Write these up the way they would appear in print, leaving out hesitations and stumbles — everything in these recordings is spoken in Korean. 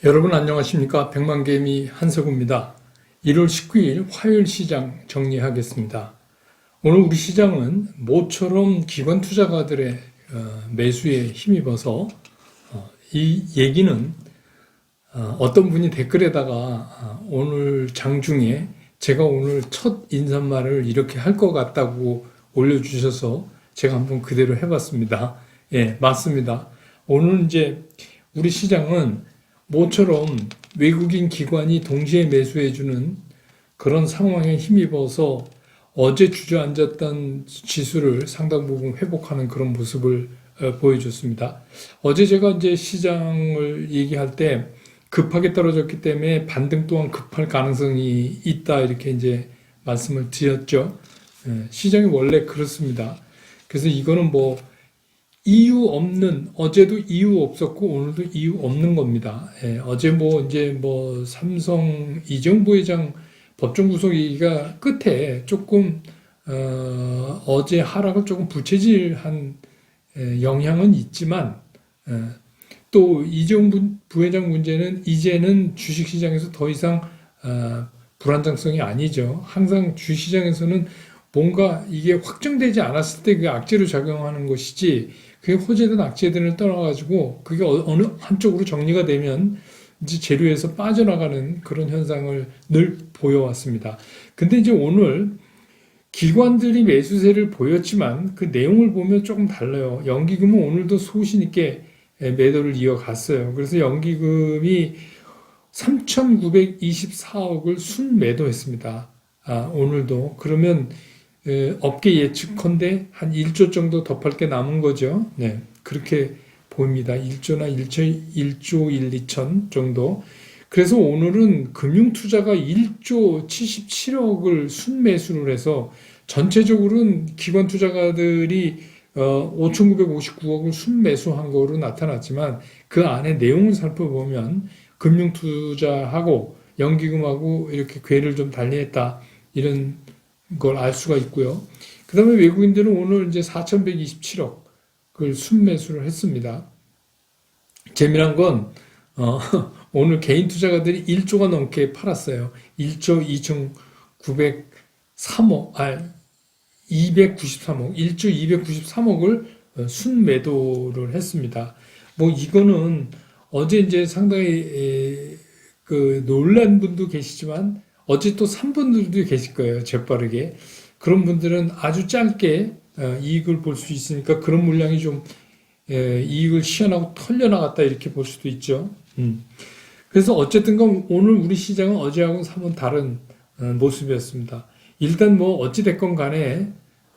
여러분 안녕하십니까? 백만개미 한석우입니다. 1월 19일 화요일 시장 정리하겠습니다. 오늘 우리 시장은 모처럼 기관 투자가들의 매수에 힘입어서 이 얘기는 어떤 분이 댓글에다가 오늘 장중에 제가 오늘 첫 인사말을 이렇게 할 것 같다고 올려주셔서 제가 한번 그대로 해봤습니다. 예, 맞습니다. 오늘 이제 우리 시장은 모처럼 외국인 기관이 동시에 매수해주는 그런 상황에 힘입어서 어제 주저앉았던 지수를 상당 부분 회복하는 그런 모습을 보여줬습니다. 어제 제가 이제 시장을 얘기할 때 급하게 떨어졌기 때문에 반등 또한 급할 가능성이 있다 이렇게 이제 말씀을 드렸죠. 시장이 원래 그렇습니다. 그래서 이거는 뭐 이유 없는, 어제도 이유 없었고 오늘도 이유 없는 겁니다. 어제 이제 삼성 이정부 회장 법정 구속 얘기가 끝에 조금 어제 하락을 조금 부채질한 영향은 있지만 또 이정부 부회장 문제는 이제는 주식시장에서 더 이상 불안정성이 아니죠. 항상 주식시장에서는 뭔가 이게 확정되지 않았을 때 그게 악재로 작용하는 것이지 그게 호재든 악재든을 떠나가지고 그게 어느 한쪽으로 정리가 되면 이제 재료에서 빠져나가는 그런 현상을 늘 보여왔습니다. 근데 이제 오늘 기관들이 매수세를 보였지만 그 내용을 보면 조금 달라요. 연기금은 오늘도 소신 있게 매도를 이어갔어요. 그래서 연기금이 3,924억을 순매도했습니다. 오늘도. 그러면 업계 예측컨대 한 1조 정도 더 팔 게 남은 거죠. 네, 그렇게 보입니다. 1조나 1조 1, 2천 정도. 그래서 오늘은 금융투자가 1조 77억을 순매수를 해서 전체적으로는 기관 투자가들이 5,959억을 순매수한 거로 나타났지만 그 안에 내용을 살펴보면 금융투자하고 연기금하고 이렇게 궤를 좀 달리했다 이런 걸 알 수가 있고요. 그 다음에 외국인들은 오늘 이제 4,127억을 순매수를 했습니다. 재미난 건 오늘 개인 투자가들이 1조가 넘게 팔았어요. 1조 2,903억, 293억, 1조 293억을 순매도를 했습니다. 이거는 어제 이제 상당히 그 놀란 분도 계시지만 어제 또 산 분들도 계실 거예요. 재빠르게. 그런 분들은 아주 짧게 이익을 볼 수 있으니까 그런 물량이 좀 이익을 시현하고 털려나갔다 이렇게 볼 수도 있죠. 그래서 어쨌든 간 오늘 우리 시장은 어제하고는 사뭇 다른 모습이었습니다. 일단 어찌됐건 간에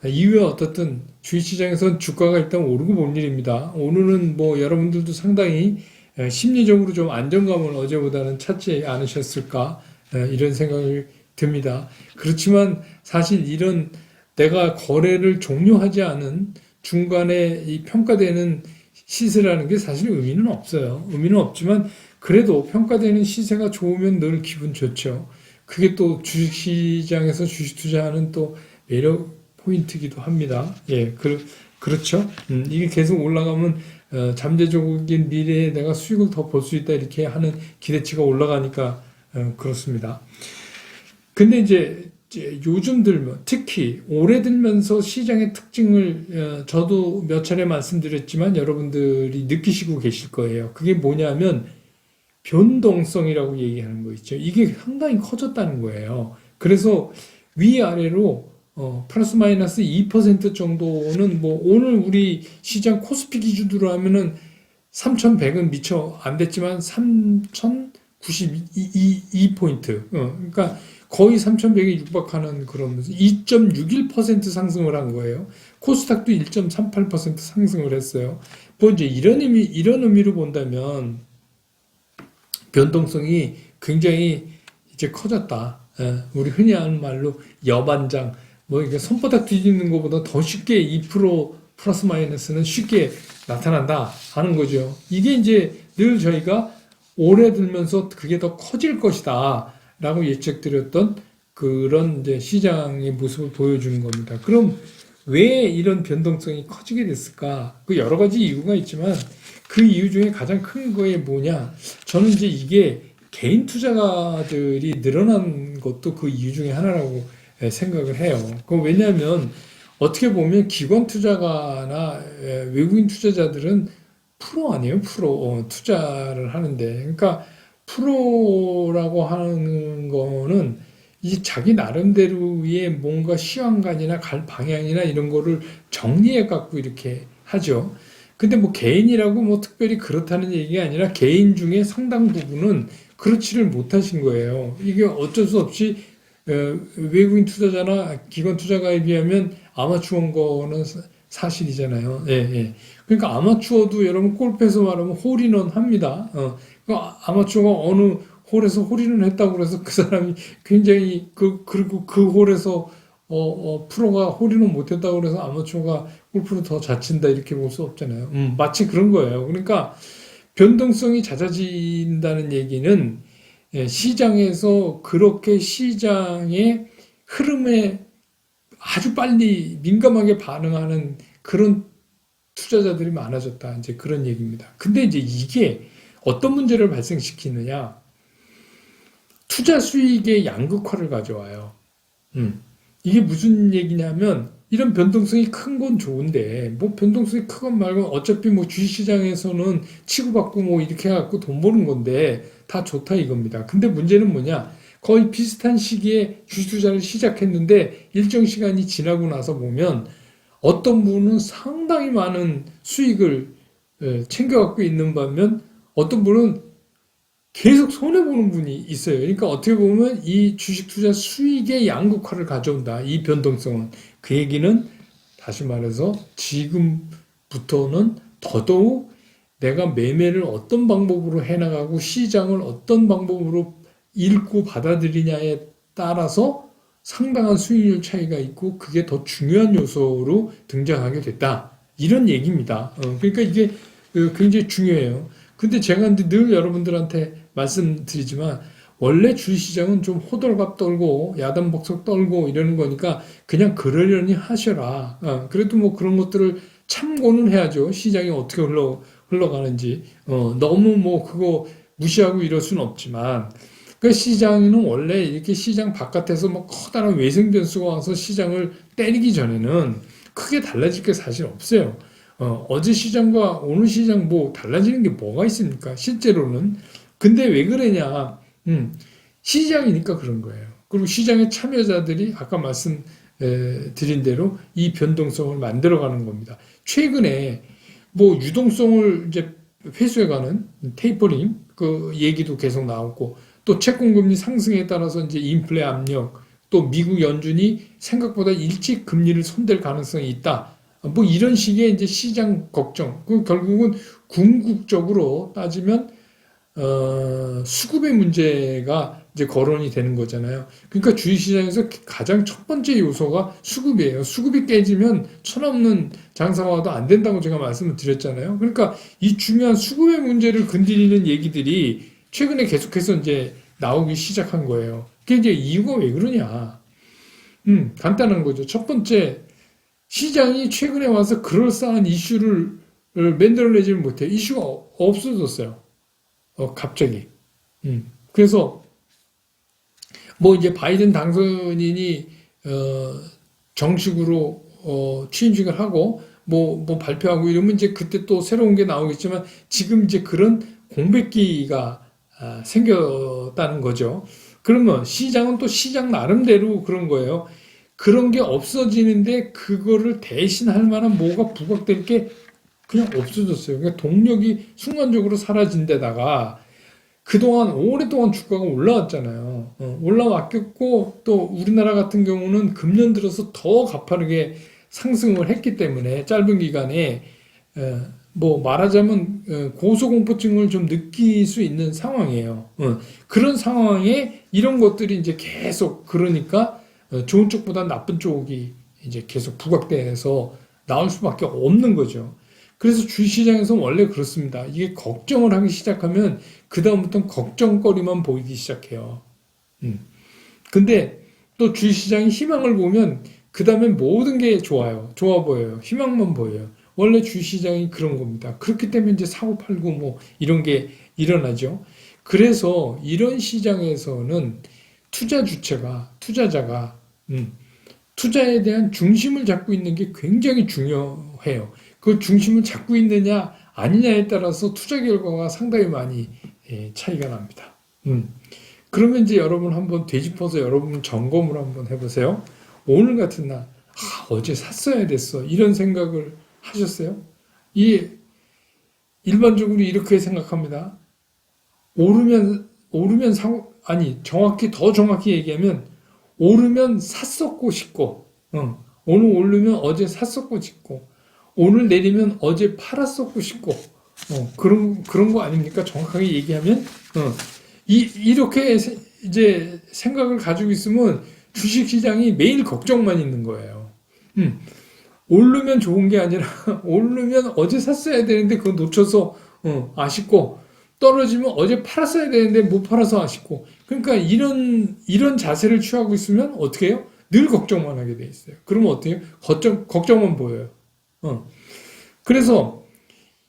이후에 어떻든 주식시장에서는 주가가 일단 오르고 본 일입니다. 오늘은 여러분들도 상당히 심리적으로 좀 안정감을 어제보다는 찾지 않으셨을까 이런 생각이 듭니다. 그렇지만 사실 이런 내가 거래를 종료하지 않은 중간에 이 평가되는 시세라는 게 사실 의미는 없어요. 의미는 없지만 그래도 평가되는 시세가 좋으면 늘 기분 좋죠. 그게 또 주식시장에서 주식 투자하는 또 매력 포인트이기도 합니다. 예, 그렇죠. 이게 계속 올라가면 잠재적인 미래에 내가 수익을 더 볼 수 있다 이렇게 하는 기대치가 올라가니까 그렇습니다. 근데 이제 요즘 들면 특히 올해 들면서 시장의 특징을 저도 몇 차례 말씀드렸지만 여러분들이 느끼시고 계실 거예요. 그게 뭐냐면 변동성이라고 얘기하는 거 있죠. 이게 상당히 커졌다는 거예요. 그래서 위아래로 플러스 마이너스 2% 정도는 오늘 우리 시장 코스피 기준으로 하면은 3,100은 미처 안 됐지만 3,092포인트. 그러니까 거의 3,100에 육박하는 그런 2.61% 상승을 한 거예요. 코스닥도 1.38% 상승을 했어요. 이제 이런 의미로 본다면 변동성이 굉장히 이제 커졌다. 우리 흔히 하는 말로 여반장, 이게 손바닥 뒤집는 것보다 더 쉽게 2% 플러스 마이너스는 쉽게 나타난다 하는 거죠. 이게 이제 늘 저희가 올해 들면서 그게 더 커질 것이다 라고 예측드렸던 그런 이제 시장의 모습을 보여주는 겁니다. 그럼 왜 이런 변동성이 커지게 됐을까? 그 여러 가지 이유가 있지만 그 이유 중에 가장 큰 거에 뭐냐? 저는 이제 이게 개인 투자가들이 늘어난 것도 그 이유 중에 하나라고 생각을 해요. 왜냐하면 어떻게 보면 기관 투자가나 외국인 투자자들은 프로 아니에요? 프로 투자를 하는데, 그러니까 프로라고 하는 거는 이 자기 나름대로의 뭔가 시황관이나 갈 방향이나 이런 거를 정리해 갖고 이렇게 하죠. 근데 뭐 개인이라고 뭐 특별히 그렇다는 얘기가 아니라 개인 중에 상당 부분은 그렇지를 못하신 거예요. 이게 어쩔 수 없이 외국인 투자자나 기관 투자가에 비하면 아마추어인 거는 사실이잖아요. 예, 예. 그러니까 아마추어도 여러분 골프에서 말하면 홀인원 합니다. 그러니까 아마추어가 어느 홀에서 홀인을 했다고 그래서 그 사람이 굉장히 그리고 그 홀에서 프로가 홀인원 못했다고 그래서 아마추어가 골프를 더 잘 친다 이렇게 볼 수 없잖아요. 마치 그런 거예요. 그러니까 변동성이 잦아진다는 얘기는 시장에서 그렇게 시장의 흐름에 아주 빨리 민감하게 반응하는 그런 투자자들이 많아졌다. 이제 그런 얘기입니다. 근데 이제 이게 어떤 문제를 발생시키느냐? 투자 수익의 양극화를 가져와요. 이게 무슨 얘기냐면 이런 변동성이 큰 건 좋은데 뭐 변동성이 크건 말건 어차피 뭐 주식시장에서는 치고받고 뭐 이렇게 해갖고 돈 버는 건데 다 좋다 이겁니다. 근데 문제는 뭐냐? 거의 비슷한 시기에 주식 투자를 시작했는데 일정 시간이 지나고 나서 보면 어떤 분은 상당히 많은 수익을 챙겨갖고 있는 반면 어떤 분은 계속 손해보는 분이 있어요. 그러니까 어떻게 보면 이 주식 투자 수익의 양극화를 가져온다. 이 변동성은. 그 얘기는 다시 말해서 지금부터는 더더욱 내가 매매를 어떤 방법으로 해나가고 시장을 어떤 방법으로 읽고 받아들이냐에 따라서 상당한 수익률 차이가 있고 그게 더 중요한 요소로 등장하게 됐다. 이런 얘기입니다. 그러니까 이게 굉장히 중요해요. 근데 제가 늘 여러분들한테 말씀드리지만 원래 주식시장은 좀 호들갑 떨고 야단벅석 떨고 이러는 거니까 그냥 그러려니 하셔라. 그래도 뭐 그런 것들을 참고는 해야죠. 시장이 어떻게 흘러가는지. 너무 뭐 그거 무시하고 이럴 수는 없지만 그 시장은 원래 이렇게 시장 바깥에서 뭐 커다란 외생 변수가 와서 시장을 때리기 전에는 크게 달라질 게 사실 없어요. 어제 시장과 오늘 시장 뭐 달라지는 게 뭐가 있습니까? 실제로는. 근데 왜 그러냐? 시장이니까 그런 거예요. 그리고 시장의 참여자들이 아까 말씀드린 대로 이 변동성을 만들어가는 겁니다. 최근에 뭐 유동성을 이제 회수해가는 테이퍼링 그 얘기도 계속 나오고 또 채권금리 상승에 따라서 이제 인플레 압력 또 미국 연준이 생각보다 일찍 금리를 손댈 가능성이 있다. 뭐 이런 식의 이제 시장 걱정. 그 결국은 궁극적으로 따지면 수급의 문제가 이제 거론이 되는 거잖아요. 그러니까 주식시장에서 가장 첫 번째 요소가 수급이에요. 수급이 깨지면 천없는 장사가 와도 안 된다고 제가 말씀을 드렸잖아요. 그러니까 이 중요한 수급의 문제를 건드리는 얘기들이 최근에 계속해서 이제 나오기 시작한 거예요. 그게 이제 이유가 왜 그러냐? 간단한 거죠. 첫 번째, 시장이 최근에 와서 그럴싸한 이슈를 만들어내지 못해. 이슈가 없어졌어요. 갑자기. 그래서 뭐 이제 바이든 당선인이 정식으로 취임식을 하고 뭐 발표하고 이러면 이제 그때 또 새로운 게 나오겠지만 지금 이제 그런 공백기가 생겼다는 거죠. 그러면 시장은 또 시장 나름대로 그런 거예요. 그런 게 없어지는데 그거를 대신할 만한 뭐가 부각될 게 그냥 없어졌어요. 그러니까 동력이 순간적으로 사라진 데다가 그동안 오랫동안 주가가 올라왔잖아요. 올라왔겠고 또 우리나라 같은 경우는 금년 들어서 더 가파르게 상승을 했기 때문에 짧은 기간에 뭐 말하자면 고소공포증을 좀 느낄 수 있는 상황이에요. 그런 상황에 이런 것들이 이제 계속 그러니까 좋은 쪽보다 나쁜 쪽이 이제 계속 부각돼서 나올 수밖에 없는 거죠. 그래서 주식시장에서 원래 그렇습니다. 이게 걱정을 하기 시작하면 그다음부터는 걱정거리만 보이기 시작해요. 근데 또 주식시장이 희망을 보면 그 다음에 모든 게 좋아요. 좋아 보여요. 희망만 보여요. 원래 주시장이 그런 겁니다. 그렇기 때문에 이제 사고 팔고 뭐 이런 게 일어나죠. 그래서 이런 시장에서는 투자자가 투자에 대한 중심을 잡고 있는 게 굉장히 중요해요. 그 중심을 잡고 있느냐 아니냐에 따라서 투자 결과가 상당히 많이 차이가 납니다. 그러면 이제 여러분 한번 되짚어서 여러분 점검을 한번 해보세요. 오늘 같은 날, 어제 샀어야 됐어. 이런 생각을 하셨어요? 이 일반적으로 이렇게 생각합니다. 오르면 사고, 아니, 더 정확히 얘기하면, 오르면 샀었고 싶고, 오늘 오르면 어제 샀었고 싶고, 오늘 내리면 어제 팔았었고 싶고, 그런 거 아닙니까? 정확하게 얘기하면, 이렇게 이제 생각을 가지고 있으면 주식 시장이 매일 걱정만 있는 거예요. 오르면 좋은 게 아니라, 오르면 어제 샀어야 되는데 그거 놓쳐서, 아쉽고, 떨어지면 어제 팔았어야 되는데 못 팔아서 아쉽고. 그러니까 이런 자세를 취하고 있으면 어떻게 해요? 늘 걱정만 하게 돼 있어요. 그러면 어떻게 해요? 걱정만 보여요. 그래서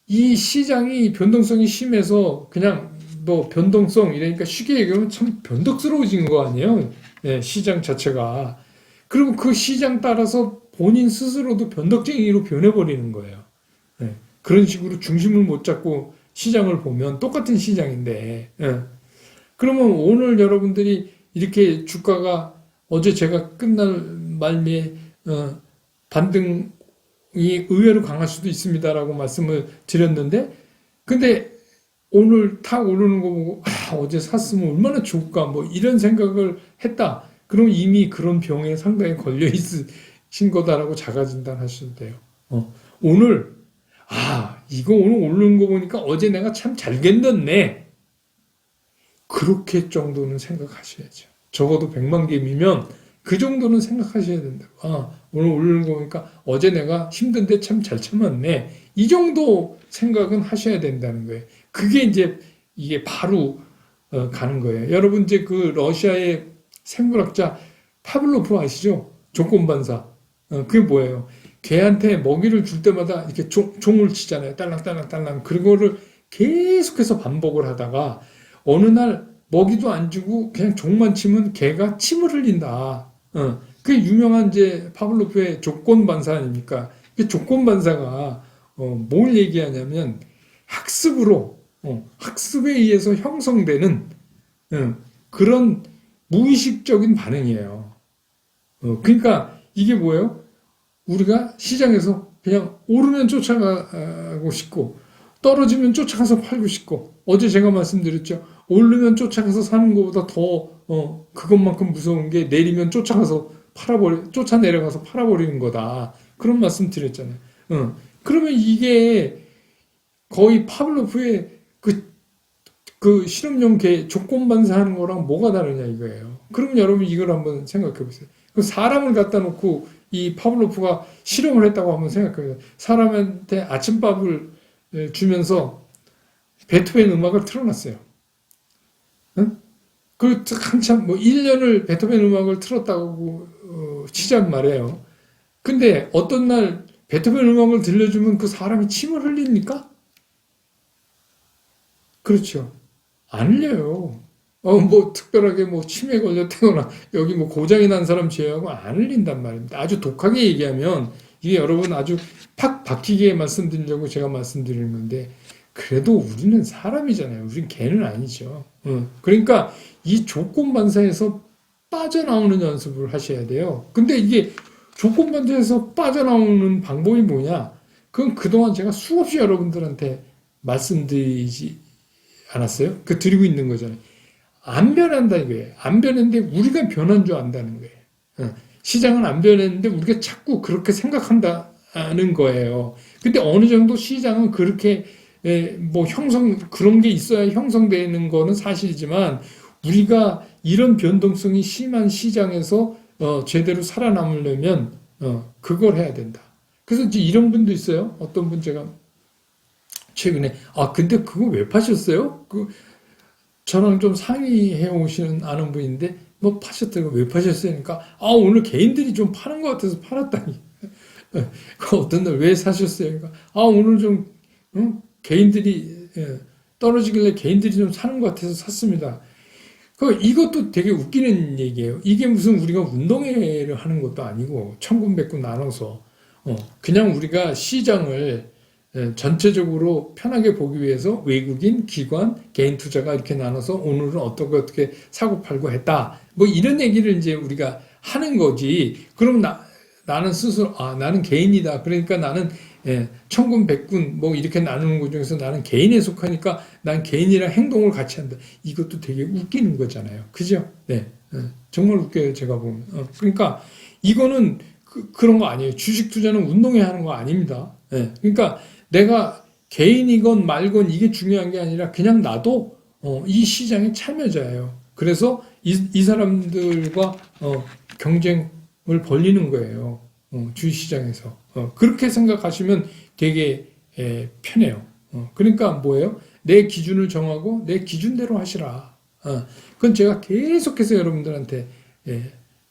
이 시장이 변동성이 심해서 그냥 뭐 변동성 이러니까 쉽게 얘기하면 참 변덕스러워진 거 아니에요? 네, 시장 자체가. 그리고 그 시장 따라서 본인 스스로도 변덕쟁이로 변해버리는 거예요. 네, 그런 식으로 중심을 못 잡고 시장을 보면 똑같은 시장인데, 그러면 오늘 여러분들이 이렇게 주가가 어제 제가 끝날 말미에 반등이 의외로 강할 수도 있습니다라고 말씀을 드렸는데, 근데 오늘 탁 오르는 거 보고 어제 샀으면 얼마나 좋을까 뭐 이런 생각을 했다. 그럼 이미 그런 병에 상당히 걸려 있으신 거다라고 자가진단 하셔도 돼요. 오늘 이거 오늘 오르는 거 보니까 어제 내가 참 잘 견뎠네. 그렇게 정도는 생각하셔야죠. 적어도 100만 개미면 그 정도는 생각하셔야 된다. 오늘 오르는 거 보니까 어제 내가 힘든데 참 잘 참았네. 이 정도 생각은 하셔야 된다는 거예요. 그게 이제 이게 바로 가는 거예요. 여러분 이제 그 러시아의 생물학자 파블로프 아시죠? 조건반사. 그게 뭐예요? 개한테 먹이를 줄 때마다 이렇게 종을 치잖아요. 딸랑딸랑딸랑. 그거를 계속해서 반복을 하다가 어느 날 먹이도 안 주고 그냥 종만 치면 개가 침을 흘린다. 그게 유명한 이제 파블로프의 조건 반사 아닙니까? 그 조건 반사가 뭘 얘기하냐면 학습에 의해서 형성되는 그런 무의식적인 반응이에요. 그러니까 이게 뭐예요? 우리가 시장에서 그냥 오르면 쫓아가고 싶고 떨어지면 쫓아가서 팔고 싶고 어제 제가 말씀드렸죠. 오르면 쫓아가서 사는 것보다 더 그것만큼 무서운 게 내리면 쫓아 내려가서 팔아버리는 거다. 그런 말씀 드렸잖아요. 그러면 이게 거의 파블로프의 그 실험용 개 조건 반사하는 거랑 뭐가 다르냐 이거예요. 그럼 여러분 이걸 한번 생각해 보세요. 그 사람을 갖다 놓고 이 파블로프가 실험을 했다고 한번 생각해 보세요. 사람한테 아침밥을 주면서 베토벤 음악을 틀어놨어요. 그 한참 1년을 베토벤 음악을 틀었다고 치자는 말이에요. 근데 어떤 날 베토벤 음악을 들려주면 그 사람이 침을 흘립니까? 그렇죠. 안 흘려요. 특별하게 치매에 걸렸다거나, 여기 고장이 난 사람 제외하고 안 흘린단 말입니다. 아주 독하게 얘기하면, 이게 여러분 아주 팍 박히게 말씀드리려고 제가 말씀드리는 건데, 그래도 우리는 사람이잖아요. 우린 개는 아니죠. 그러니까 이 조건 반사에서 빠져나오는 연습을 하셔야 돼요. 근데 이게 조건 반사에서 빠져나오는 방법이 뭐냐? 그건 그동안 제가 수없이 여러분들한테 말씀드리지 않았어요? 드리고 있는 거잖아요. 안 변한다 이거예요. 안 변했는데 우리가 변한 줄 안다는 거예요. 시장은 안 변했는데 우리가 자꾸 그렇게 생각한다는 거예요. 근데 어느 정도 시장은 그렇게 그런 게 있어야 형성되는 거는 사실이지만 우리가 이런 변동성이 심한 시장에서 제대로 살아남으려면 그걸 해야 된다. 그래서 이제 이런 분도 있어요. 어떤 분 제가 최근에 근데 그거 왜 파셨어요? 저랑 좀 상의해 오시는 아는 분인데 파셨다고 왜 파셨어요? 그러니까 오늘 개인들이 좀 파는 것 같아서 팔았다니. 그 어떤 날 왜 사셨어요? 그러니까, 오늘 좀, 개인들이, 떨어지길래 개인들이 좀 사는 것 같아서 샀습니다. 이것도 되게 웃기는 얘기예요. 이게 무슨 우리가 운동회를 하는 것도 아니고, 천군백군 나눠서, 그냥 우리가 시장을 전체적으로 편하게 보기 위해서 외국인, 기관, 개인 투자가 이렇게 나눠서 오늘은 어떻게 사고 팔고 했다. 뭐 이런 얘기를 이제 우리가 하는 거지. 그럼 나는 스스로, 나는 개인이다. 그러니까 나는 천군, 백군 뭐 이렇게 나누는 것 중에서 나는 개인에 속하니까 난 개인이랑 행동을 같이 한다. 이것도 되게 웃기는 거잖아요. 그죠? 네. 정말 웃겨요. 제가 보면. 그러니까 이거는 그런 거 아니에요. 주식 투자는 운동회 하는 거 아닙니다. 그러니까 내가 개인이건 말건 이게 중요한 게 아니라 그냥 나도 이 시장의 참여자예요. 그래서 이 사람들과 경쟁을 벌리는 거예요. 주식시장에서. 그렇게 생각하시면 되게 편해요. 그러니까 뭐예요? 내 기준을 정하고 내 기준대로 하시라. 그건 제가 계속해서 여러분들한테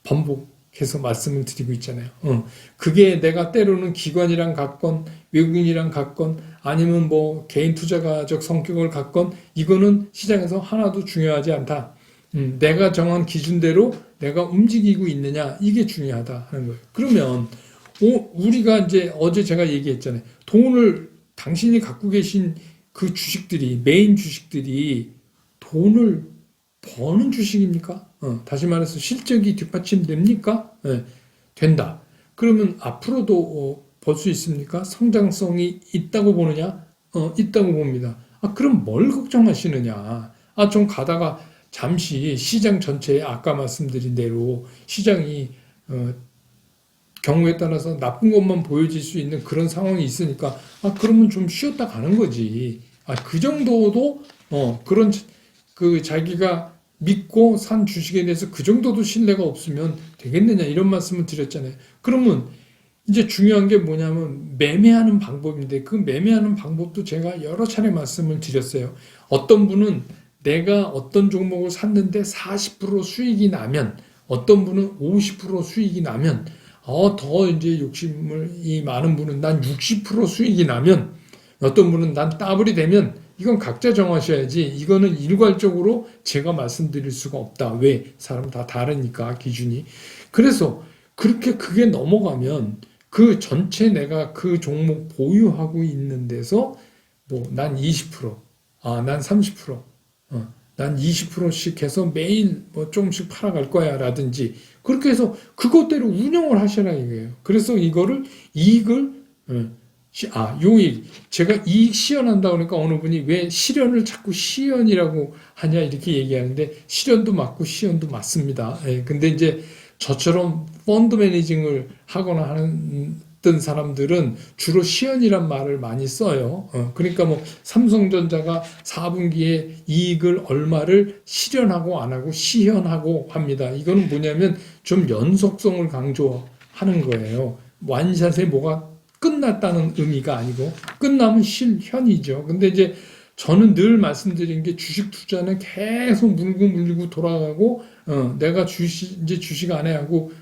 반복해서 말씀을 드리고 있잖아요. 그게 내가 때로는 기관이랑 같건 외국인이랑 같건 아니면 뭐 개인 투자가적 성격을 갖건 이거는 시장에서 하나도 중요하지 않다. 내가 정한 기준대로 내가 움직이고 있느냐 이게 중요하다 하는 거예요. 그러면 우리가 이제 어제 제가 얘기했잖아요. 돈을 당신이 갖고 계신 그 주식들이 메인 주식들이 돈을 버는 주식입니까? 다시 말해서 실적이 뒷받침됩니까? 된다. 그러면 앞으로도 벌 수 있습니까? 성장성이 있다고 보느냐? 있다고 봅니다. 그럼 뭘 걱정하시느냐? 좀 가다가 잠시 시장 전체에 아까 말씀드린 대로 시장이 경우에 따라서 나쁜 것만 보여질 수 있는 그런 상황이 있으니까 그러면 좀 쉬었다 가는 거지. 그 정도도 그런 그 자기가 믿고 산 주식에 대해서 그 정도도 신뢰가 없으면 되겠느냐 이런 말씀을 드렸잖아요. 그러면 이제 중요한 게 뭐냐면 매매하는 방법인데 그 매매하는 방법도 제가 여러 차례 말씀을 드렸어요. 어떤 분은 내가 어떤 종목을 샀는데 40% 수익이 나면 어떤 분은 50% 수익이 나면 더 이제 욕심이 많은 분은 난 60% 수익이 나면 어떤 분은 난 더블이 되면 이건 각자 정하셔야지 이거는 일괄적으로 제가 말씀드릴 수가 없다. 왜? 사람 다 다르니까 기준이. 그래서 그게 넘어가면 그 전체 내가 그 종목 보유하고 있는 데서 뭐 난 20%, 난 30%, 난 20%씩 해서 매일 뭐 조금씩 팔아갈 거야 라든지 그렇게 해서 그것대로 운영을 하시라 이거예요. 그래서 이거를 이익을 요일 제가 이익 실현한다 그러니까 어느 분이 왜 실현을 자꾸 시연이라고 하냐 이렇게 얘기하는데 실현도 맞고 시연도 맞습니다. 근데 이제 저처럼 펀드 매니징을 하거나 하던 사람들은 주로 시연이란 말을 많이 써요. 그러니까 뭐 삼성전자가 4분기에 이익을 얼마를 실현하고 안 하고 시현하고 합니다. 이거는 뭐냐면 좀 연속성을 강조하는 거예요. 완샷에 뭐가 끝났다는 의미가 아니고 끝나면 실현이죠. 근데 이제 저는 늘 말씀드린 게 주식 투자는 계속 물고 돌아가고 내가 이제 주식 안 해 하고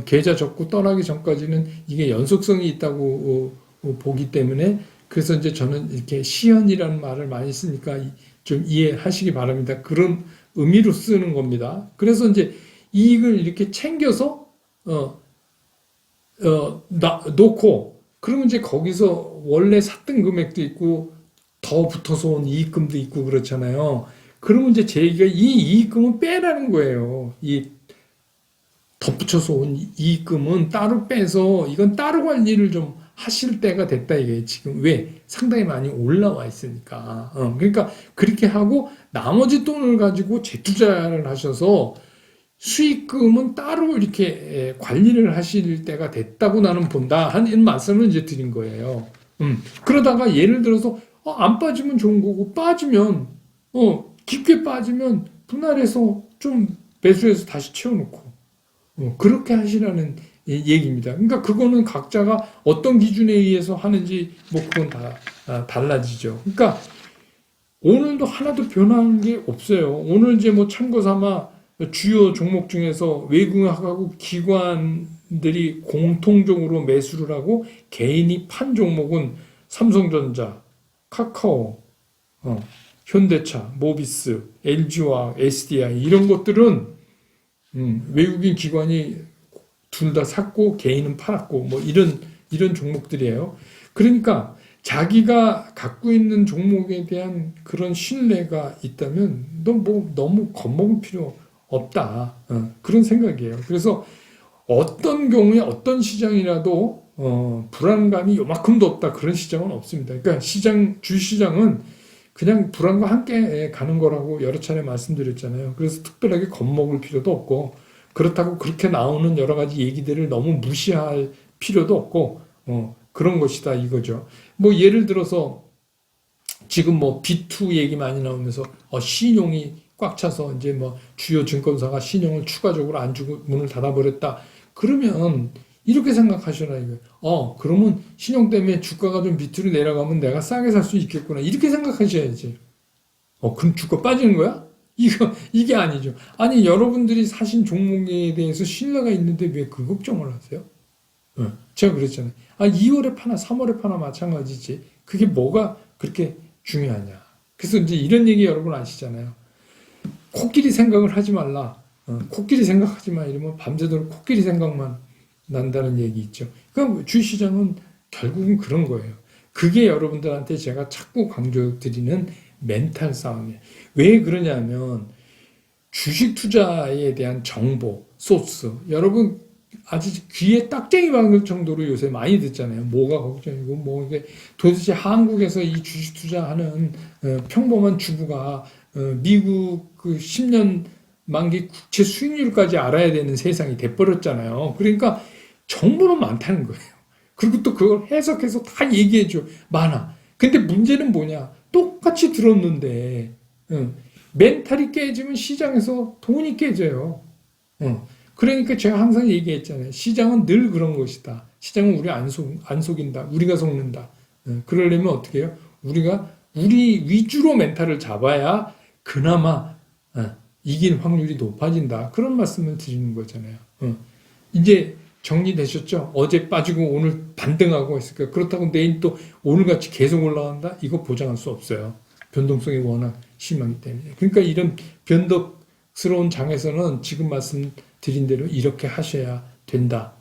계좌 접고 떠나기 전까지는 이게 연속성이 있다고 보기 때문에 그래서 이제 저는 이렇게 시현이라는 말을 많이 쓰니까 좀 이해하시기 바랍니다. 그런 의미로 쓰는 겁니다. 그래서 이제 이익을 이렇게 챙겨서 놓고 그러면 이제 거기서 원래 샀던 금액도 있고 더 붙어서 온 이익금도 있고 그렇잖아요. 그러면 이제 제 얘기가 이 이익금은 빼라는 거예요. 이 덧붙여서 온 이익금은 따로 빼서 이건 따로 관리를 좀 하실 때가 됐다 이게 지금 왜 상당히 많이 올라와 있으니까 그러니까 그렇게 하고 나머지 돈을 가지고 재투자를 하셔서 수익금은 따로 이렇게 관리를 하실 때가 됐다고 나는 본다 하는 말씀을 이제 드린 거예요. 그러다가 예를 들어서 안 빠지면 좋은 거고 빠지면 깊게 빠지면 분할해서 좀 매수해서 다시 채워놓고 그렇게 하시라는 얘기입니다. 그러니까 그거는 각자가 어떤 기준에 의해서 하는지 뭐 그건 다 달라지죠. 그러니까 오늘도 하나도 변한 게 없어요. 오늘 이제 뭐 참고 삼아 주요 종목 중에서 외국하고 기관 개인들이 공통적으로 매수를 하고 개인이 판 종목은 삼성전자, 카카오, 현대차, 모비스, LG와 SDI 이런 것들은 외국인 기관이 둘 다 샀고 개인은 팔았고 뭐 이런 종목들이에요. 그러니까 자기가 갖고 있는 종목에 대한 그런 신뢰가 있다면 너 뭐 너무 겁먹을 필요 없다. 그런 생각이에요. 그래서 어떤 경우에 어떤 시장이라도 불안감이 요만큼도 없다. 그런 시장은 없습니다. 그러니까 주시장은 그냥 불안과 함께 가는 거라고 여러 차례 말씀드렸잖아요. 그래서 특별하게 겁먹을 필요도 없고 그렇다고 그렇게 나오는 여러 가지 얘기들을 너무 무시할 필요도 없고 그런 것이다 이거죠. 뭐 예를 들어서 지금 뭐 B2 얘기 많이 나오면서 신용이 꽉 차서 이제 뭐 주요 증권사가 신용을 추가적으로 안 주고 문을 닫아버렸다. 그러면 이렇게 생각하셔라 이거예요. 그러면 신용 때문에 주가가 좀 밑으로 내려가면 내가 싸게 살 수 있겠구나. 이렇게 생각하셔야지. 그럼 주가 빠지는 거야? 이게 아니죠. 아니, 여러분들이 사신 종목에 대해서 신뢰가 있는데 왜 그 걱정을 하세요? 제가 그랬잖아요. 2월에 파나 3월에 파나 마찬가지지. 그게 뭐가 그렇게 중요하냐. 그래서 이제 이런 얘기 여러분 아시잖아요. 코끼리 생각을 하지 말라. 코끼리 생각하지 마. 이러면 밤새도록 코끼리 생각만 난다는 얘기 있죠. 그러니까 주식시장은 결국은 그런 거예요. 그게 여러분들한테 제가 자꾸 강조드리는 멘탈 싸움이에요. 왜 그러냐면 주식 투자에 대한 정보, 소스. 여러분 아주 귀에 딱쟁이 박을 정도로 요새 많이 듣잖아요. 뭐가 걱정이고 뭐 이게 도대체 한국에서 이 주식 투자하는 평범한 주부가 미국 그 10년 만기 국채 수익률까지 알아야 되는 세상이 돼버렸잖아요. 그러니까 정보는 많다는 거예요. 그리고 또 그걸 해석해서 다 얘기해줘. 많아. 근데 문제는 뭐냐. 똑같이 들었는데 멘탈이 깨지면 시장에서 돈이 깨져요. 그러니까 제가 항상 얘기했잖아요. 시장은 늘 그런 것이다. 시장은 우리 안 속인다. 우리가 속는다. 그러려면 어떻게 해요? 우리가 우리 위주로 멘탈을 잡아야 그나마 이길 확률이 높아진다. 그런 말씀을 드리는 거잖아요. 이제 정리되셨죠? 어제 빠지고 오늘 반등하고 했을까요? 그렇다고 내일 또 오늘같이 계속 올라간다? 이거 보장할 수 없어요. 변동성이 워낙 심하기 때문에. 그러니까 이런 변덕스러운 장에서는 지금 말씀드린 대로 이렇게 하셔야 된다.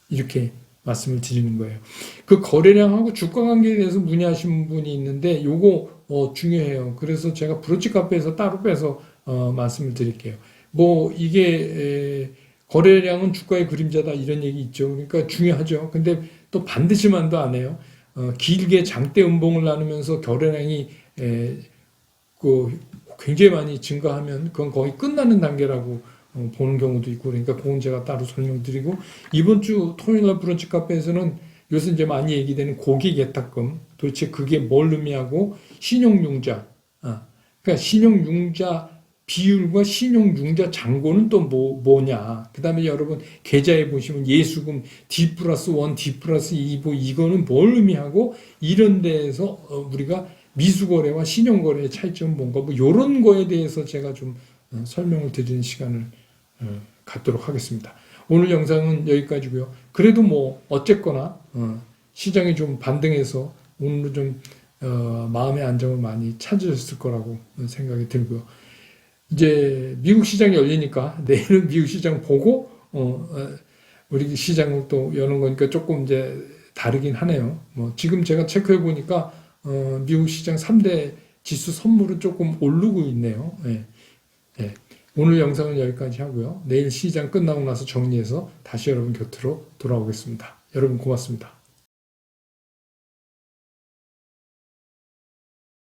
이렇게 말씀을 드리는 거예요. 그 거래량하고 주가 관계에 대해서 문의하신 분이 있는데 요거 중요해요. 그래서 제가 브로치 카페에서 따로 빼서 말씀을 드릴게요. 뭐 이게 거래량은 주가의 그림자다 이런 얘기 있죠. 그러니까 중요하죠. 근데 또 반드시만도 안 해요. 길게 장대 음봉을 나누면서 거래량이 굉장히 많이 증가하면 그건 거의 끝나는 단계라고 보는 경우도 있고 그러니까 그건 제가 따로 설명드리고 이번 주 토요일날 브런치 카페에서는 요새 이제 많이 얘기되는 고객 예탁금 도대체 그게 뭘 의미하고 신용융자 그러니까 신용융자 비율과 신용융자 잔고는 또 뭐냐. 그 다음에 여러분 계좌에 보시면 예수금 D+1, D+2 이거는 뭘 의미하고 이런 데에서 우리가 미수거래와 신용거래의 차이점은 뭔가 뭐 이런 거에 대해서 제가 좀 설명을 드리는 시간을 갖도록 하겠습니다. 오늘 영상은 여기까지고요. 그래도 뭐 어쨌거나 시장이 좀 반등해서 오늘은 좀 마음의 안정을 많이 찾으셨을 거라고 생각이 들고요. 이제 미국 시장이 열리니까 내일은 미국 시장 보고 우리 시장을 또 여는 거니까 조금 이제 다르긴 하네요. 뭐 지금 제가 체크해 보니까 미국 시장 3대 지수 선물은 조금 오르고 있네요. 예. 예. 오늘 영상은 여기까지 하고요. 내일 시장 끝나고 나서 정리해서 다시 여러분 곁으로 돌아오겠습니다. 여러분 고맙습니다.